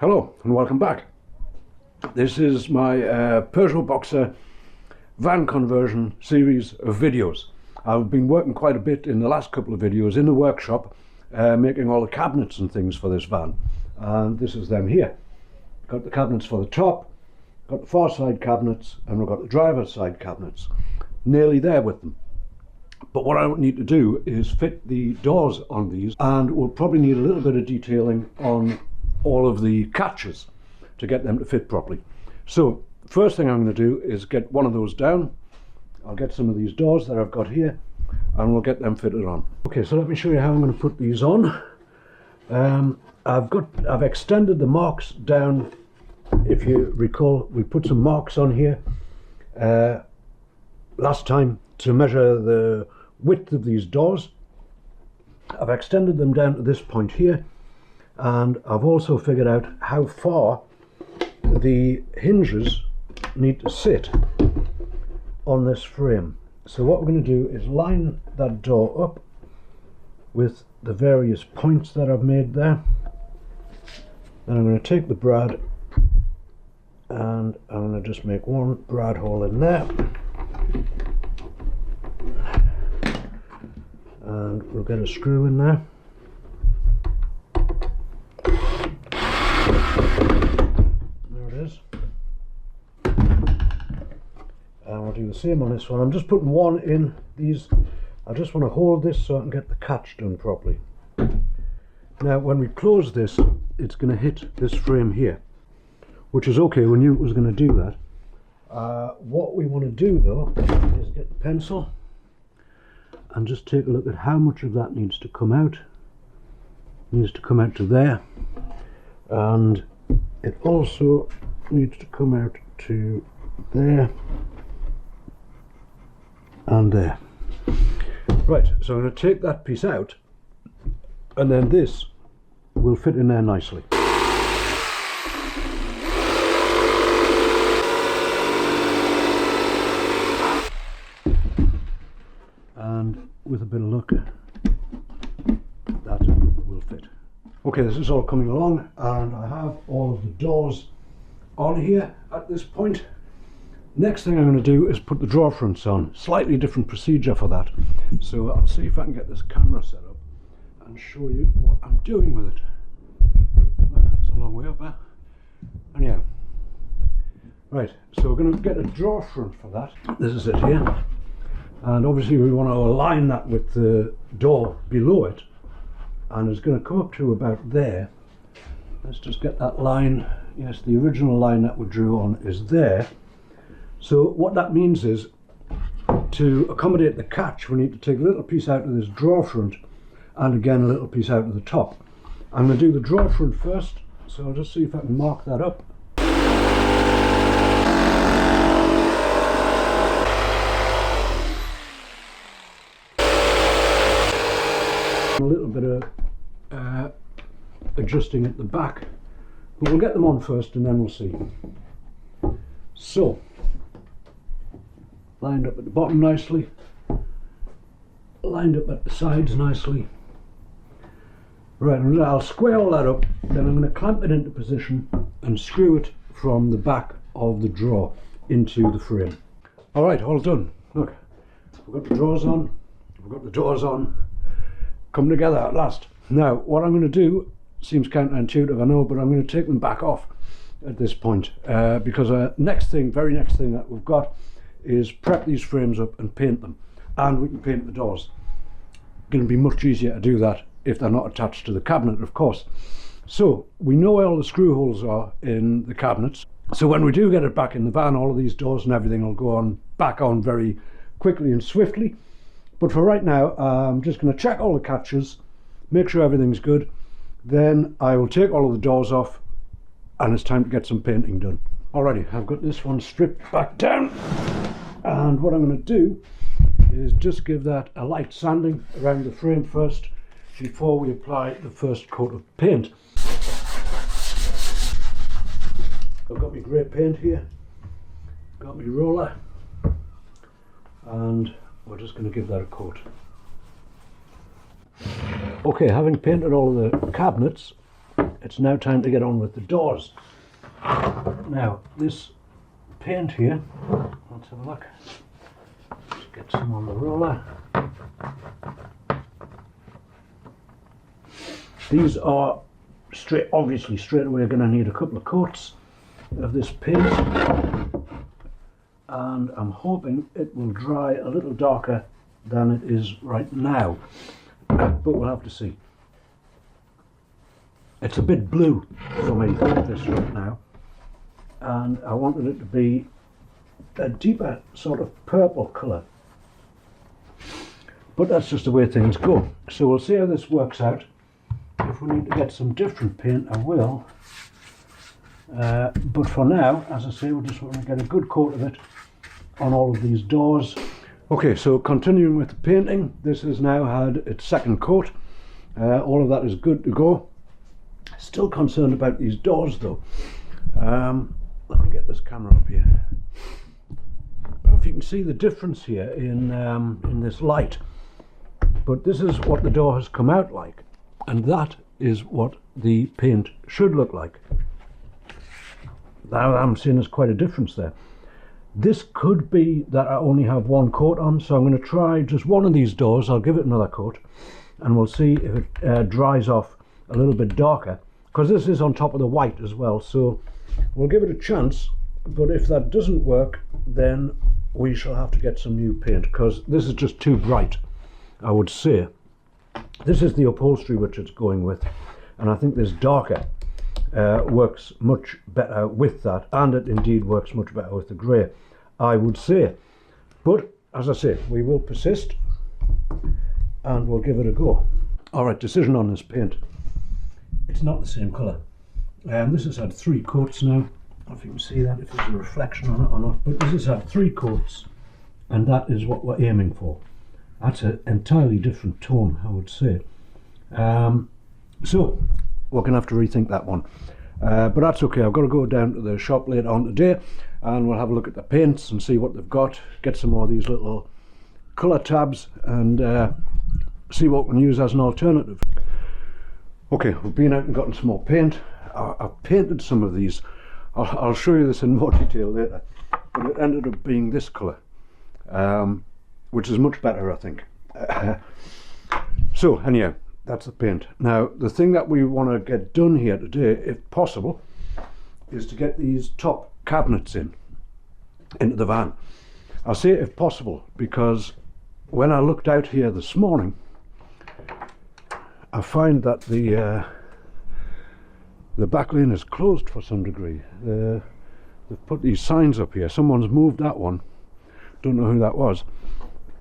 Hello and welcome back. This is my Peugeot Boxer van conversion series of videos. I've been working quite a bit in the last couple of videos in the workshop making all the cabinets and things for this van, and this is them here. Got the cabinets for the top, got the far side cabinets, and we've got the driver's side cabinets. Nearly there with them. But what I need to do is fit the doors on these, and we'll probably need a little bit of detailing on all of the catches to get them to fit properly. So first thing I'm going to do is get one of those down. I'll get some of these doors that I've got here and we'll get them fitted on. Okay, so let me show you how I'm going to put these on. I've extended the marks down. If you recall, we put some marks on here last time to measure the width of these doors. I've extended them down to this point here, and I've also figured out how far the hinges need to sit on this frame. So what we're going to do is line that door up with the various points that I've made there. Then I'm going to take the brad and I'm going to just make one brad hole in there, and we'll get a screw in there. And we'll do the same on this one. I'm just putting one in these. I just want to hold this so I can get the catch done properly. Now when we close this, it's going to hit this frame here, which is okay. We knew it was going to do that. What we want to do though is get the pencil and just take a look at how much of that needs to come out. It needs to come out to there, and it also needs to come out to there and there. Right, so I'm going to take that piece out, and then this will fit in there nicely. And with a bit of luck, that will fit. Okay, this is all coming along, and I have all of the doors on here at this point. Next thing I'm going to do is put the drawer fronts on. Slightly different procedure for that. So I'll see if I can get this camera set up and show you what I'm doing with it. It's a long way up there. Anyhow. Right, so we're going to get a drawer front for that. This is it here. And obviously we want to align that with the door below it. And it's going to come up to about there. Let's just get that line. Yes, the original line that we drew on is there. So what that means is, to accommodate the catch, we need to take a little piece out of this drawer front and again a little piece out of the top. I'm going to do the drawer front first, so I'll just see if I can mark that up. A little bit of adjusting at the back, but we'll get them on first and then we'll see. So, lined up at the bottom nicely, lined up at the sides nicely. Right, and I'll square all that up, then I'm going to clamp it into position and screw it from the back of the drawer into the frame. Alright, all done. Look, we've got the drawers on, we've got the doors on, come together at last. Now, what I'm going to do, seems counterintuitive I know, but I'm going to take them back off at this point, because very next thing that we've got is prep these frames up and paint them, and we can paint the doors. Going to be much easier to do that if they're not attached to the cabinet, of course. So we know where all the screw holes are in the cabinets, so when we do get it back in the van, all of these doors and everything will go on back on very quickly and swiftly. But for right now, I'm just going to check all the catches, make sure everything's good, then I will take all of the doors off and it's time to get some painting done. Alrighty, I've got this one stripped back down, and what I'm going to do is just give that a light sanding around the frame first before we apply the first coat of paint. I've got my grey paint here, got my roller, and we're just going to give that a coat. Okay, having painted all of the cabinets, it's now time to get on with the doors. Now, this paint here, let's have a look. Let's get some on the roller. These are obviously straight away going to need a couple of coats of this paint, and I'm hoping it will dry a little darker than it is right now, but we'll have to see. It's a bit blue for me, this right now, and I wanted it to be a deeper sort of purple colour, but that's just the way things go. So we'll see how this works out. If we need to get some different paint, I will, but for now, as I say, we just want to get a good coat of it on all of these doors. Okay, so continuing with the painting, this has now had its second coat. All of that is good to go. Still concerned about these doors though. Let me get this camera up here. I don't know if you can see the difference here in this light, but this is what the door has come out like, and that is what the paint should look like. Now I'm seeing there's quite a difference there. This could be that I only have one coat on, so I'm going to try just one of these doors. I'll give it another coat and we'll see if it dries off a little bit darker, because this is on top of the white as well, so we'll give it a chance. But if that doesn't work, then we shall have to get some new paint, because this is just too bright, I would say. This is the upholstery which it's going with, and I think this darker works much better with that, and it indeed works much better with the grey, I would say. But as I say, we will persist and we'll give it a go. Alright, decision on this paint. It's not the same colour. This has had 3 coats now. I don't know if you can see that, if there's a reflection on it or not, but this has had 3 coats, and that is what we're aiming for. That's an entirely different tone, I would say. So we're going to have to rethink that one. But that's okay. I've got to go down to the shop later on today and we'll have a look at the paints and see what they've got, get some more of these little colour tabs and see what we can use as an alternative. Okay, we've been out and gotten some more paint. I've painted some of these. I'll show you this in more detail later, but it ended up being this colour, which is much better, I think. So anyhow, that's the paint. Now the thing that we want to get done here today, if possible, is to get these top cabinets into the van. I say if possible because when I looked out here this morning, I find that the back lane is closed for some degree. They've put these signs up here. Someone's moved that one. Don't know who that was.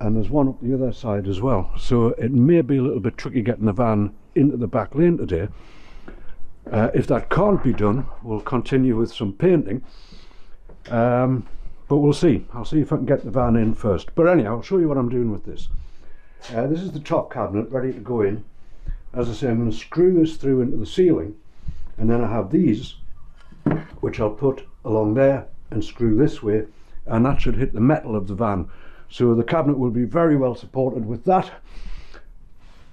And there's one up the other side as well. So it may be a little bit tricky getting the van into the back lane today. If that can't be done, we'll continue with some painting. But we'll see. I'll see if I can get the van in first. But anyhow, I'll show you what I'm doing with this. This is the top cabinet ready to go in. As I say, I'm going to screw this through into the ceiling, and then I have these which I'll put along there and screw this way, and that should hit the metal of the van. So the cabinet will be very well supported with that,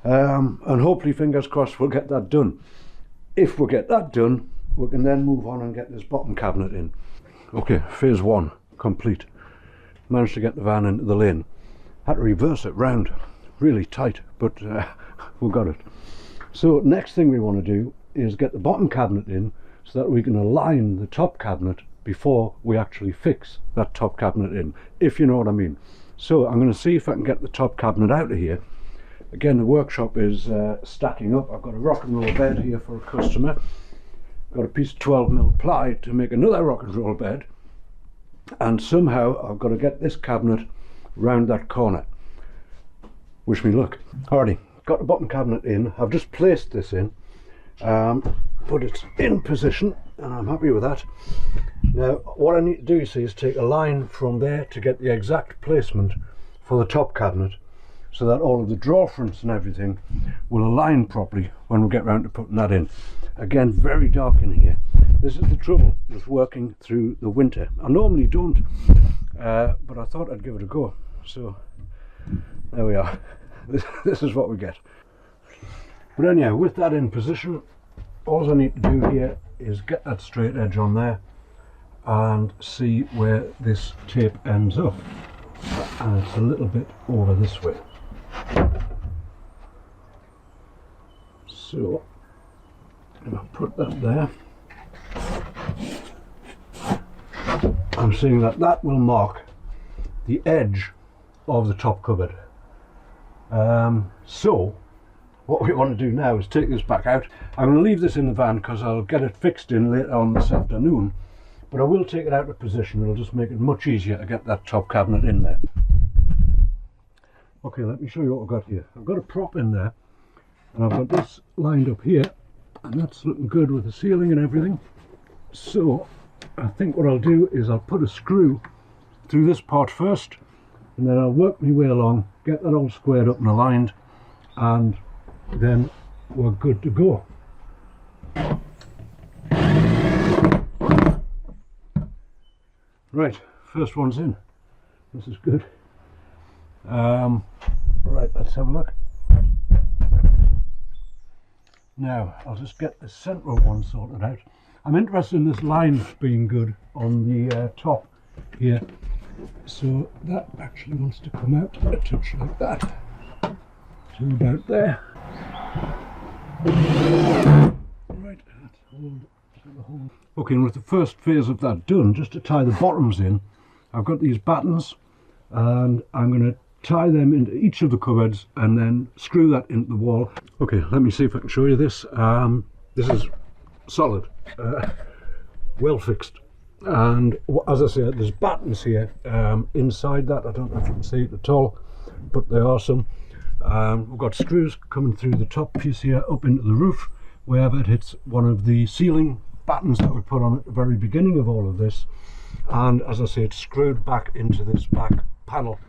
and hopefully, fingers crossed, we'll get that done. If we get that done, we can then move on and get this bottom cabinet in. Okay, phase 1 complete. Managed to get the van into the lane. Had to reverse it round, really tight, but we got it. So next thing we want to do is get the bottom cabinet in so that we can align the top cabinet before we actually fix that top cabinet in, if you know what I mean. So I'm going to see if I can get the top cabinet out of here. Again, the workshop is stacking up. I've got a rock and roll bed here for a customer. Got a piece of 12mm ply to make another rock and roll bed, and somehow I've got to get this cabinet round that corner. Wish me luck. Alrighty, got the bottom cabinet in. I've just placed this in, but it's in position and I'm happy with that. Now what I need to do, you see, is take a line from there to get the exact placement for the top cabinet, so that all of the drawer fronts and everything will align properly when we get round to putting that in. Again, very dark in here. This is the trouble with working through the winter. I normally don't, but I thought I'd give it a go. So there we are. This is what we get. But anyhow, with that in position, all I need to do here is get that straight edge on there and see where this tape ends up, and it's a little bit over this way. So if I put that there, I'm seeing that that will mark the edge of the top cupboard. So what we want to do now is take this back out. I'm going to leave this in the van because I'll get it fixed in later on this afternoon, but I will take it out of position. It'll just make it much easier to get that top cabinet in there. Okay, let me show you what I've got here. I've got a prop in there, and I've got this lined up here, and that's looking good with the ceiling and everything. So I think what I'll do is I'll put a screw through this part first, and then I'll work my way along, get that all squared up and aligned, and then we're good to go. Right, first one's in. This is good. Right, let's have a look. Now, I'll just get the central one sorted out. I'm interested in this line being good on the top here. So that actually wants to come out a touch like that. To about there. Right, let's hold. Okay, and with the first phase of that done, just to tie the bottoms in, I've got these battens, and I'm going to tie them into each of the cupboards and then screw that into the wall. Okay, let me see if I can show you this. This is solid, well fixed, and as I said, there's battens here inside that. I don't know if you can see it at all, but there are some. We've got screws coming through the top piece here up into the roof, wherever it hits one of the ceiling battens that we put on at the very beginning of all of this, and as I say, it's screwed back into this back panel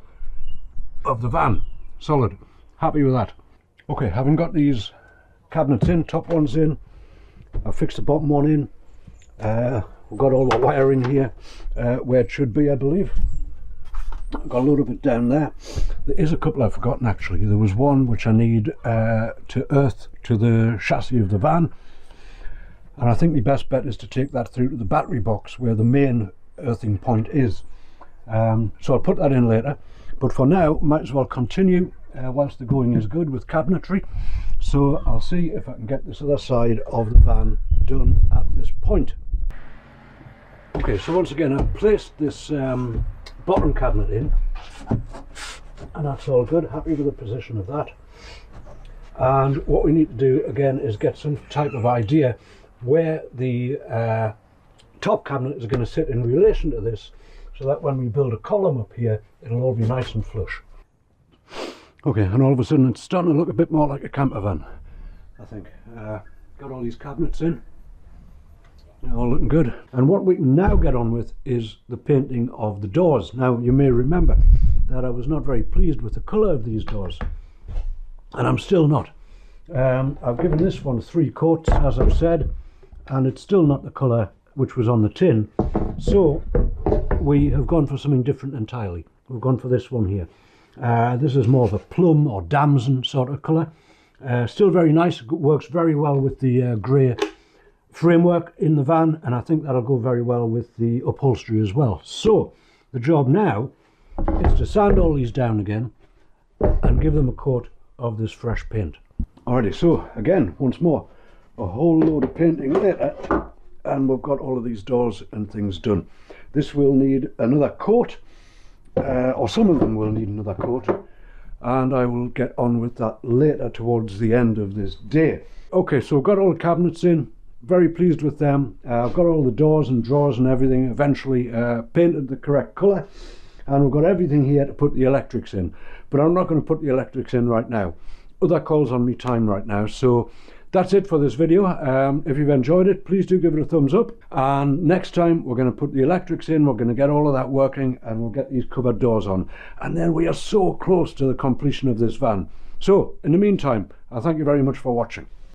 of the van. Solid, happy with that. Okay, having got these cabinets in, top ones in, I've fixed the bottom one in. We've got all the wire in here where it should be, I believe. I've got a load of it down there. There is a couple I've forgotten actually. There was one which I need to earth to the chassis of the van, and I think the best bet is to take that through to the battery box where the main earthing point is. So I'll put that in later, but for now might as well continue whilst the going is good with cabinetry. So I'll see if I can get this other side of the van done at this point. Okay, so once again I've placed this bottom cabinet in, and that's all good. Happy with the position of that. And what we need to do again is get some type of idea where the top cabinet is going to sit in relation to this, so that when we build a column up here, it'll all be nice and flush. Okay, and all of a sudden it's starting to look a bit more like a camper van, I think. Got all these cabinets in, they're all looking good. And what we can now get on with is the painting of the doors. Now, you may remember that I was not very pleased with the colour of these doors, and I'm still not. I've given this one 3 coats, as I've said, and it's still not the colour which was on the tin. So we have gone for something different entirely. We've gone for this one here. This is more of a plum or damson sort of colour. Still very nice, works very well with the grey framework in the van, and I think that'll go very well with the upholstery as well. So the job now is to sand all these down again and give them a coat of this fresh paint. Alrighty, so again, once more, a whole load of painting later, and we've got all of these doors and things done. This will need another coat, or some of them will need another coat, and I will get on with that later towards the end of this day. Okay, so I've got all the cabinets in, very pleased with them. I've got all the doors and drawers and everything eventually painted the correct colour, and we've got everything here to put the electrics in, but I'm not going to put the electrics in right now. Other calls on me time right now. So that's it for this video. If you've enjoyed it, please do give it a thumbs up, and next time we're going to put the electrics in, we're going to get all of that working, and we'll get these cupboard doors on, and then we are so close to the completion of this van. So in the meantime, I thank you very much for watching.